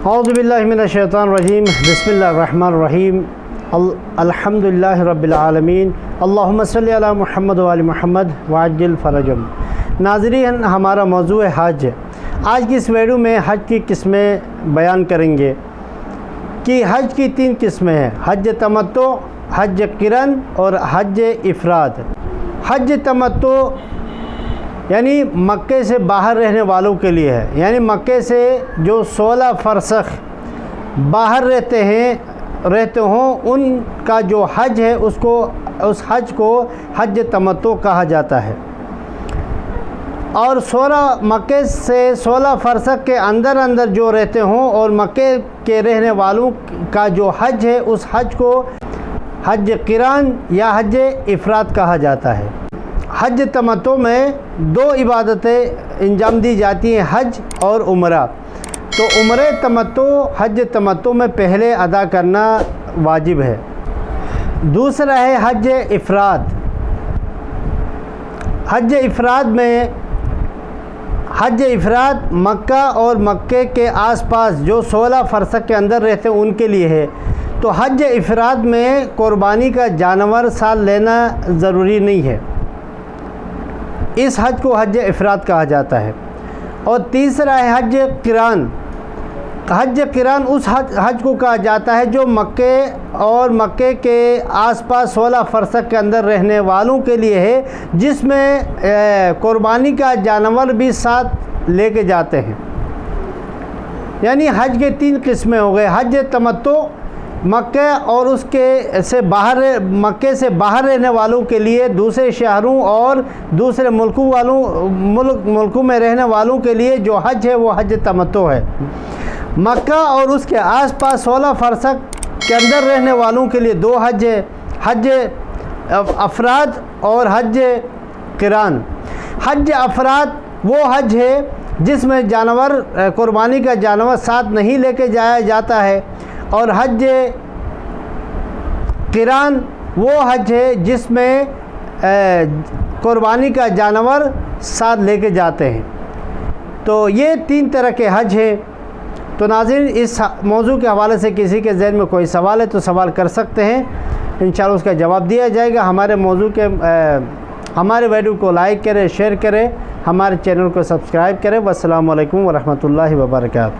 اعوذ باللہ من الشیطان الرجیم بسم اللہ الرحمن الرحیم الحمدللہ رب العالمین اللہم صلی علی محمد و آل محمد وعجل فرجم۔ ناظرین، ہمارا موضوع ہے حج۔ آج کی اس ویڈیو میں حج کی قسمیں بیان کریں گے کہ حج کی 3 قسمیں ہیں: حج تمتع، حج قران اور حج افراد۔ حج تمتع یعنی مکے سے باہر رہنے والوں کے لیے ہے، یعنی مکے سے جو 16 فرسخ باہر رہتے ہوں ان کا جو حج ہے اس حج کو حج تمتع کہا جاتا ہے۔ اور مکے سے 16 فرسخ کے اندر جو رہتے ہوں اور مکے کے رہنے والوں کا جو حج ہے اس حج کو حج قران یا حج افراد کہا جاتا ہے۔ حج تمتع میں 2 عبادتیں انجام دی جاتی ہیں، حج اور عمرہ۔ تو عمرہ تمتع حج تمتع میں پہلے ادا کرنا واجب ہے۔ دوسرا ہے حج افراد۔ حج افراد مکہ اور مکے کے آس پاس جو 16 فرسخ کے اندر رہتے ہیں ان کے لیے ہے۔ تو حج افراد میں قربانی کا جانور ساتھ لینا ضروری نہیں ہے، اس حج کو حج افراد کہا جاتا ہے۔ اور تیسرا ہے حج قران۔ حج قران اس حج کو کہا جاتا ہے جو مکے کے آس پاس 16 فرسخ کے اندر رہنے والوں کے لیے ہے، جس میں قربانی کا جانور بھی ساتھ لے کے جاتے ہیں۔ یعنی حج کے 3 قسمیں ہو گئے: حج تمتع مکہ اور مکے سے باہر رہنے والوں کے لیے، دوسرے شہروں اور دوسرے ملکوں میں رہنے والوں کے لیے جو حج ہے وہ حج تمتع ہے۔ مکہ اور اس کے آس پاس 16 فرسخ کے اندر رہنے والوں کے لیے 2 حج ہے: حج افراد اور حج قران۔ حج افراد وہ حج ہے جس میں قربانی کا جانور ساتھ نہیں لے کے جایا جاتا ہے، اور حج قران وہ حج ہے جس میں قربانی کا جانور ساتھ لے کے جاتے ہیں۔ تو یہ 3 طرح کے حج ہیں۔ تو ناظرین، اس موضوع کے حوالے سے کسی کے ذہن میں کوئی سوال ہے تو سوال کر سکتے ہیں، انشاءاللہ اس کا جواب دیا جائے گا۔ ہمارے ویڈیو کو لائک کریں، شیئر کریں، ہمارے چینل کو سبسکرائب کریں۔ والسلام علیکم ورحمۃ اللہ وبرکاتہ۔